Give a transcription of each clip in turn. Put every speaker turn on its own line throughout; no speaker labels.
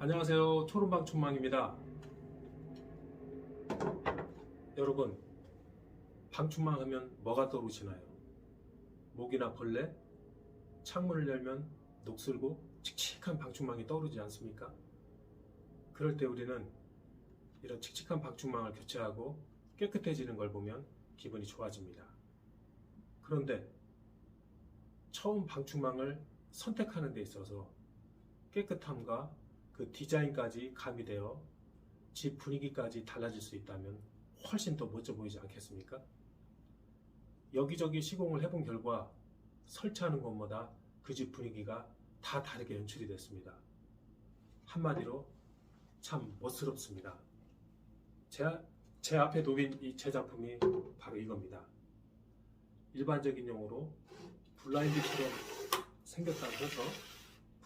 안녕하세요. 초롬방충망입니다. 여러분, 방충망 하면 뭐가 떠오르시나요? 모기나 벌레? 창문을 열면 녹슬고 칙칙한 방충망이 떠오르지 않습니까? 그럴 때 우리는 이런 칙칙한 방충망을 교체하고 깨끗해지는 걸 보면 기분이 좋아집니다. 그런데 처음 방충망을 선택하는 데 있어서 깨끗함과 그 디자인까지 가미되어 집 분위기까지 달라질 수 있다면 훨씬 더 멋져 보이지 않겠습니까? 여기저기 시공을 해본 결과 설치하는 것마다 그 집 분위기가 다 다르게 연출이 됐습니다. 한마디로 참 멋스럽습니다. 제 앞에 놓인 이 제작품이 바로 이겁니다. 일반적인 용어로 블라인드처럼 생겼다고 해서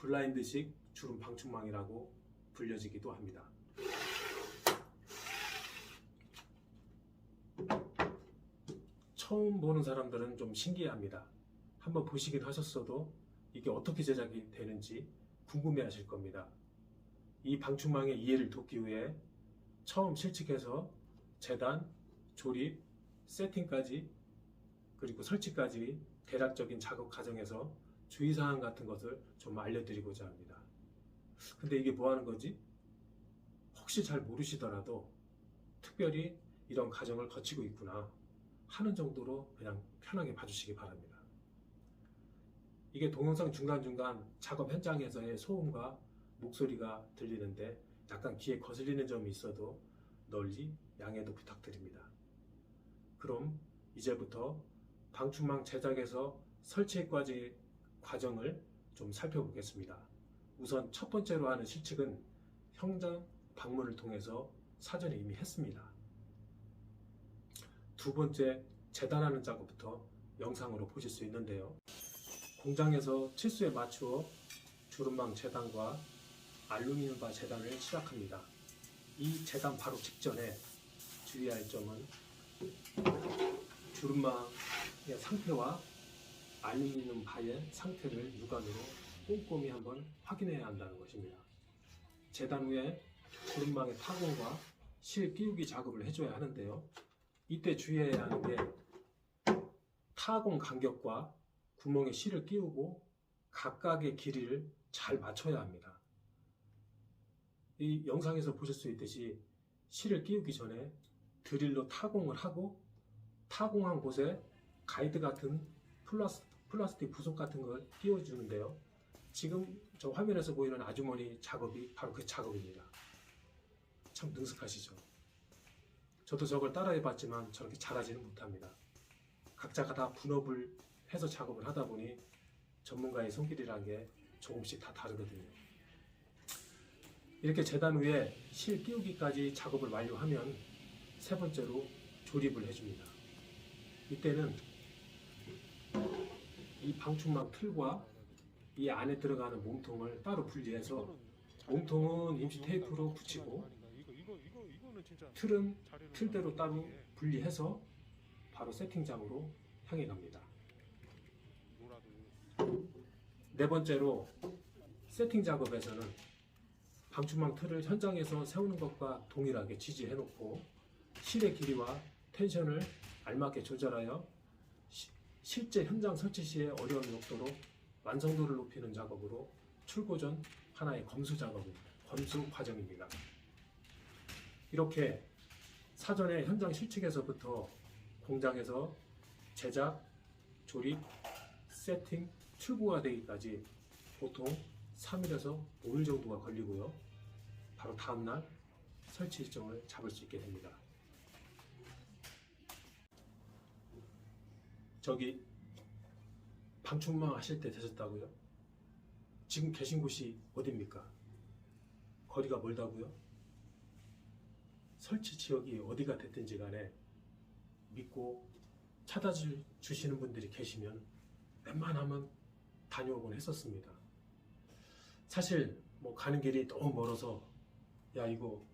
블라인드식 주름 방충망이라고 불려지기도 합니다. 처음 보는 사람들은 좀 신기해합니다. 한번 보시긴 하셨어도 이게 어떻게 제작이 되는지 궁금해 하실 겁니다. 이 방충망의 이해를 돕기 위해 처음 실측해서 재단, 조립, 세팅까지 그리고 설치까지 대략적인 작업 과정에서 주의사항 같은 것을 좀 알려드리고자 합니다. 근데 이게 뭐 하는 거지? 혹시 잘 모르시더라도 특별히 이런 과정을 거치고 있구나 하는 정도로 그냥 편하게 봐주시기 바랍니다. 이게 동영상 중간중간 작업 현장에서의 소음과 목소리가 들리는데 약간 귀에 거슬리는 점이 있어도 널리 양해도 부탁드립니다. 그럼 이제부터 방충망 제작에서 설치까지 과정을 좀 살펴보겠습니다. 우선 첫 번째로 하는 실측은 현장 방문을 통해서 사전에 이미 했습니다. 두 번째, 재단하는 작업부터 영상으로 보실 수 있는데요. 공장에서 치수에 맞추어 주름망 재단과 알루미늄바 재단을 시작합니다. 이 재단 바로 직전에 주의할 점은 주름망의 상태와 알루미늄 바의 상태를 육안으로 꼼꼼히 한번 확인해야 한다는 것입니다. 재단 후에 주름망의 타공과 실 끼우기 작업을 해줘야 하는데요. 이때 주의해야 하는 게 타공 간격과 구멍에 실을 끼우고 각각의 길이를 잘 맞춰야 합니다. 이 영상에서 보실 수 있듯이 실을 끼우기 전에 드릴로 타공을 하고 타공한 곳에 가이드 같은 플라스틱 부속 같은 걸 끼워주는데요. 지금 저 화면에서 보이는 아주머니 작업이 바로 그 작업입니다. 참 능숙하시죠? 저도 저걸 따라해 봤지만 저렇게 잘하지는 못합니다. 각자가 다 분업을 해서 작업을 하다 보니 전문가의 손길이라는 게 조금씩 다 다르거든요. 이렇게 재단 후에 실 끼우기까지 작업을 완료하면 세 번째로 조립을 해줍니다. 이때는 이 방충망 틀과 이 안에 들어가는 몸통을 따로 분리해서 몸통은 임시 테이프로 붙이고 틀은 틀대로 따로 분리해서 바로 세팅장으로 향해 갑니다. 네 번째로 세팅 작업에서는 방충망 틀을 현장에서 세우는 것과 동일하게 지지해 놓고 실의 길이와 텐션을 알맞게 조절하여 실제 현장 설치 시에 어려움이 없도록 완성도를 높이는 작업으로 출고 전 하나의 검수 과정입니다. 이렇게 사전에 현장 실측에서부터 공장에서 제작, 조립, 세팅, 출고가 되기까지 보통 3일에서 5일 정도가 걸리고요. 바로 다음날 설치 일정을 잡을 수 있게 됩니다. 저기 방충망 하실 때 되셨다고요? 지금 계신 곳이 어디입니까? 거리가 멀다고요? 설치 지역이 어디가 됐든지 간에 믿고 찾아주시는 분들이 계시면 웬만하면 다녀오곤 했었습니다. 사실 뭐 가는 길이 너무 멀어서 야 이거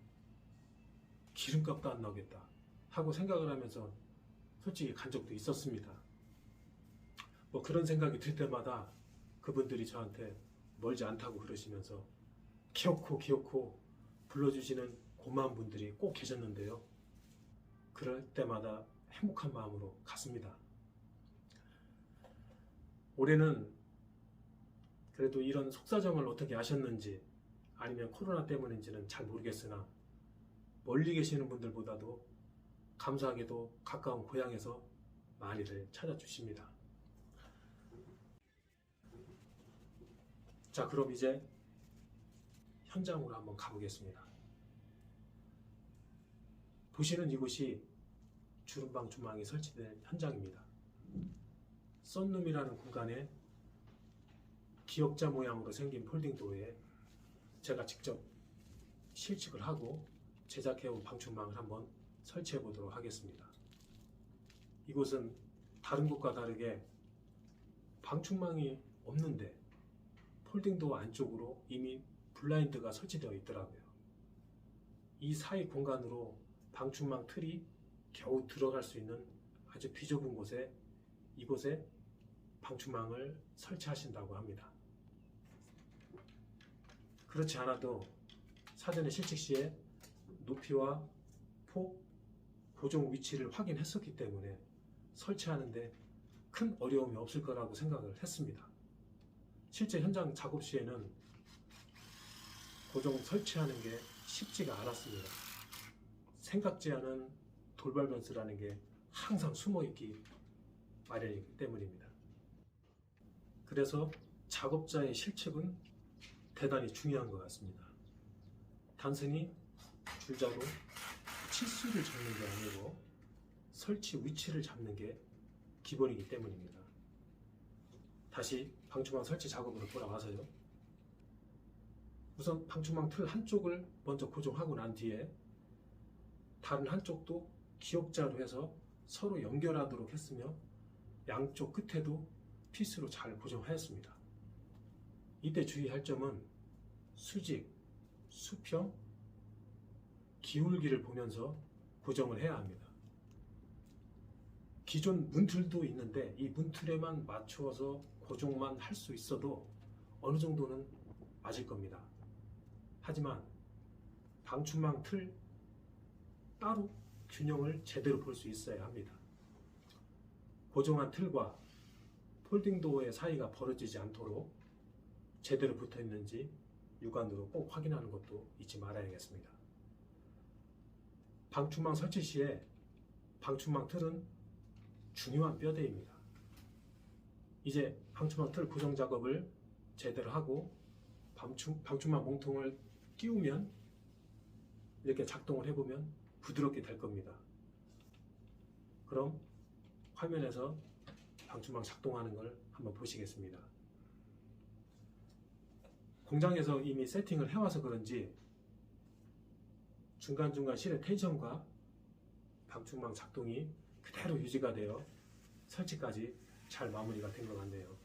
기름값도 안 나오겠다 하고 생각을 하면서 솔직히 간 적도 있었습니다. 뭐 그런 생각이 들 때마다 그분들이 저한테 멀지 않다고 그러시면서 기어코 불러주시는 고마운 분들이 꼭 계셨는데요. 그럴 때마다 행복한 마음으로 갔습니다. 올해는 그래도 이런 속사정을 어떻게 아셨는지 아니면 코로나 때문인지는 잘 모르겠으나 멀리 계시는 분들보다도 감사하게도 가까운 고향에서 많이들 찾아주십니다. 자, 그럼 이제 현장으로 한번 가보겠습니다. 보시는 이곳이 주름방충망이 설치된 현장입니다. 썬룸이라는 공간에 기역자 모양으로 생긴 폴딩도어에 제가 직접 실측을 하고 제작해온 방충망을 한번 설치해 보도록 하겠습니다. 이곳은 다른 곳과 다르게 방충망이 없는데 폴딩도어 안쪽으로 이미 블라인드가 설치되어 있더라고요. 이 사이 공간으로 방충망 틀이 겨우 들어갈 수 있는 아주 비좁은 곳에 이곳에 방충망을 설치하신다고 합니다. 그렇지 않아도 사전에 실측 시에 높이와 폭, 고정 위치를 확인했었기 때문에 설치하는데 큰 어려움이 없을 거라고 생각을 했습니다. 실제 현장 작업 시에는 고정 설치하는 게 쉽지가 않았습니다. 생각지 않은 돌발 변수라는 게 항상 숨어있기 마련이기 때문입니다. 그래서 작업자의 실측은 대단히 중요한 것 같습니다. 단순히 줄자로 치수를 잡는 게 아니고 설치 위치를 잡는 게 기본이기 때문입니다. 다시 방충망 설치 작업으로 돌아와서요. 우선 방충망 틀 한쪽을 먼저 고정하고 난 뒤에 다른 한쪽도 기역자로 해서 서로 연결하도록 했으며 양쪽 끝에도 피스로 잘 고정하였습니다. 이때 주의할 점은 수직, 수평, 기울기를 보면서 고정을 해야 합니다. 기존 문틀도 있는데 이 문틀에만 맞추어서 고정만 할 수 있어도 어느 정도는 맞을 겁니다. 하지만 방충망 틀 따로 균형을 제대로 볼 수 있어야 합니다. 고정한 틀과 폴딩도어의 사이가 벌어지지 않도록 제대로 붙어 있는지 육안으로 꼭 확인하는 것도 잊지 말아야겠습니다. 방충망 설치 시에 방충망 틀은 중요한 뼈대입니다. 이제 방충망 틀 고정 작업을 제대로 하고 방충망 몸통을 끼우면 이렇게 작동을 해보면 부드럽게 될 겁니다. 그럼 화면에서 방충망 작동하는 걸 한번 보시겠습니다. 공장에서 이미 세팅을 해와서 그런지 중간중간 실의 텐션과 방충망 작동이 그대로 유지가 되어 설치까지 잘 마무리가 된 것 같네요.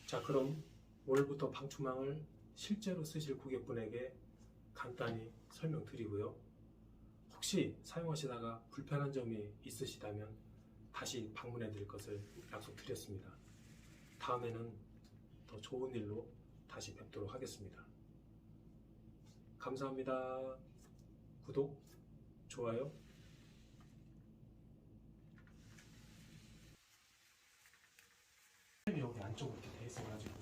자, 그럼 오늘부터 방충망을 실제로 쓰실 고객분에게 간단히 설명드리고요. 혹시 사용하시다가 불편한 점이 있으시다면 다시 방문해 드릴 것을 약속드렸습니다. 다음에는 더 좋은 일로 다시 뵙도록 하겠습니다. 감사합니다. 구독, 좋아요. 여기 안쪽으로 이렇게 돼 있어가지고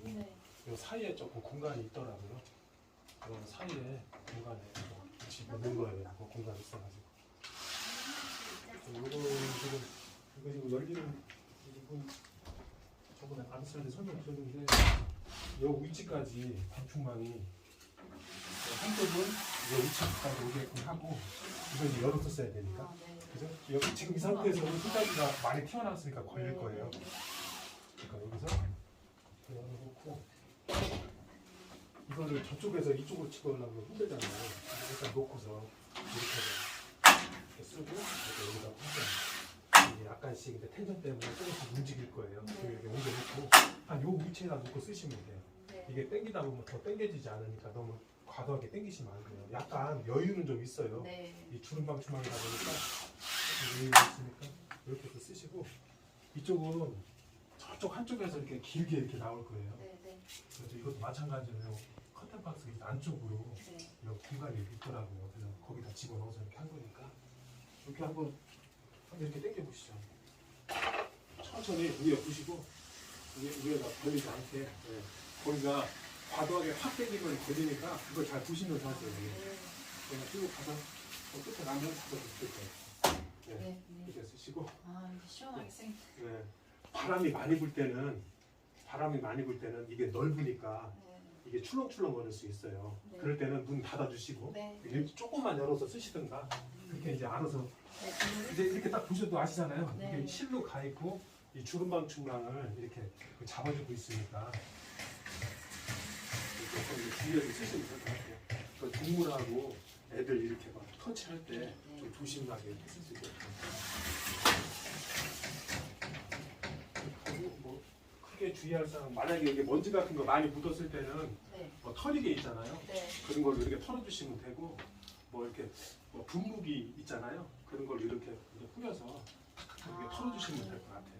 이 사이에 조금 공간이 있더라고요. 그 사이에 공간에 같이 넣는 거예요. 그 공간이 있어가지고. 이거 지금 열리는 부분 저번에 아비스한테 설명드렸는데 이 위치까지 방충망이 한쪽은 이 위치까지 오게끔 하고 이걸 이제 열어서 써야 되니까. 그죠? 여기 지금 이 상태에서는 끝까지가 많이 튀어나왔으니까 걸릴 거예요. 그러니까 여기서 열어놓고 이거를 저쪽에서 이쪽으로 집어넣으면 힘들잖아요. 일단 놓고서 이렇게 쓰고 여기다 꽂아요. 이게 약간씩 근데 텐션 때문에 조금씩 움직일 거예요. 이렇게 옮겨놓고 한 요 위치에다 놓고 쓰시면 돼요. 이게 당기다 보면 더 당겨지지 않으니까 너무 과도하게 당기시면 안 돼요. 약간 여유는 좀 있어요. 이 주름 방충망이다 보니까 여유가 있으니까 이렇게 해서 쓰시고 이쪽은 저쪽 한쪽에서 이렇게 길게 이렇게 나올 거예요. 그래서 이것도 마찬가지로 박스 안쪽으로
네.
이런 공간이 있더라고요. 그래서 거기다 집어넣어서 이렇게 한 거니까 이렇게 한번 이렇게 당겨 보시죠. 천천히 위에 부시고 위에다 걸리지 않게. 네. 거기가 과도하게 확 당기면 걸리니까 그걸 잘 부시면서 하세요. 그냥 끼고 가서 끝에 나면 잡아주실 거예요. 네.
네.
이렇게 쓰시고.
아, 이제 시원하게 생.
네. 바람이 많이 불 때는 이게 넓으니까
네.
이게 출렁출렁 거릴 수 있어요.
네.
그럴 때는 문 닫아주시고
네.
이렇게 조금만 열어서 쓰시든가 그렇게 이제 알아서
네.
이제 이렇게 딱 보셔도 아시잖아요.
네.
이게 실로 가 있고 이 주름 방충망을 이렇게 잡아주고 있으니까 이렇게 주위에서 쓰시면 될 것 같아요. 그 동물하고 애들 이렇게 막 터치할 때 좀 조심하게 이렇게 쓸 수 있게끔. 그리고 뭐 크게 주의할 사항, 만약에 이게 먼지 같은 거 많이 묻었을 때는
네.
뭐 털이게 있잖아요.
네.
그런 걸로 이렇게 털어주시면 되고, 뭐 이렇게 뭐 분무기 있잖아요. 그런 걸로 이렇게 뿌려서 탁탁 이렇게 털어주시면 될 것 같아요.